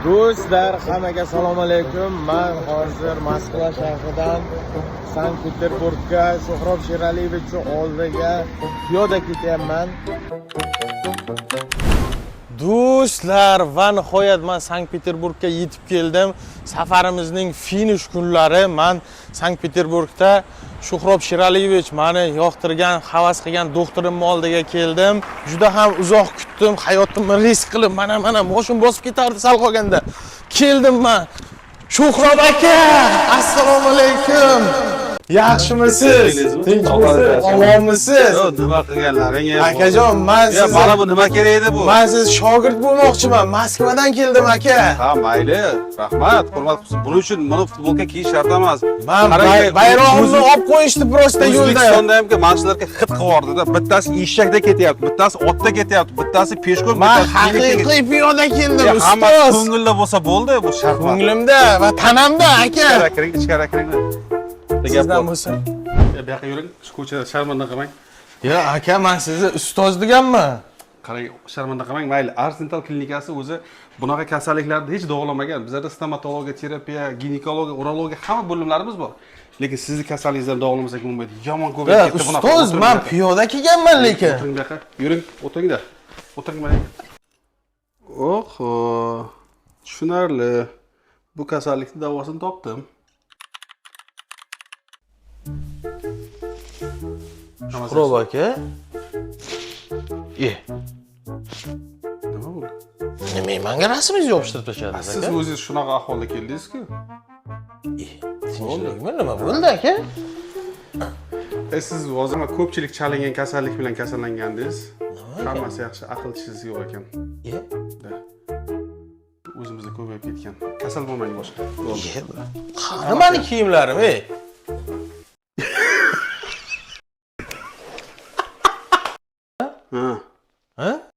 Do'stlar, hammaga assalomu alaykum. Men hozir Moskva shahridan Sankt-Peterburgga So'hrab Sheraliyevich oldiga piyoda ketyapman. Do'stlar, va nihoyat men Sankt-Peterburgga yetib keldim. Safarimizning finish kunlari. Men Sankt-Peterburgda So'hrab Sheraliyevich meni yoqtirgan, havas qilgan doktorimning oldiga keldim. Juda ham uzoq kutdim. Hayotimni risk qilib mana moshin bosib ketardi sal qolganda. Keldim men. So'hrab aka, assalomu alaykum. Yaxshimisiz? Tinchmisiz? Omonmisiz? Nima qilganlaring endi? Akajon, men siz mana bu nima kerak edi bu? Men siz shogird bo'lmoqchiman. Moskvadan keldim aka. Ha, mayli. Rahmat. Hurmat qilsin. Buning uchun mana futbolka kiyish shart emas. Men bayrog'imni olib qo'yishdi prosta yo'lda. O'zbekistonda ham mashlarga hid qilyapti-da. Bittasi eshakda ketyapti, bittasi otda ketyapti, bittasi peshko'm, Men haqiqiy piyoda keldim, hamma ustoz. ko'ngilda bo'lsa bo'ldi, bu shart emas. Ko'nglimda va tanamda aka. Ichkari kiring. Sizdan bo'lsa. Bu yoqqa yuring, shu ko'chada sharmanda qilmang. Ya aka, men sizni ustoz deganman. Qarang, sharmanda qilmang. Mayli, Arsenal klinikasi o'zi bunaqa kasalliklarni hech davolamagan. Bizda stomatologiya, terapiya, ginekologiya, urologiya hamma bo'limlarimiz bor. Lekin sizni kasalligingizdan davolamasak bo'lmaydi. Yomon ko'payib ketdi bunaqa. Ustoz, men piyoda kelganman lekin. O'tiring bu yoqqa. Yuring, o'tiringda. O'tiring mana. Oho. Tushunarli. Bu kasallikning davosini topdim. So'hrab aka. Nima bo'ldi? Nima menga rasmingizni yopishtirib tashdingiz aka? Siz o'zingiz shunaqa ahvolda keldingiz-ku. Tinchlikmi, nima bo'ldi aka? Siz hozir ko'pchilik chalingan kasallik bilan kasallangandingiz. Hammasi yaxshi, aql tishingiz yo'q ekan. O'zimizda ko'payib ketgan. Kasal bo'lmang boshqa. Qani meni kiyimlarim, ey? Ha. Ha?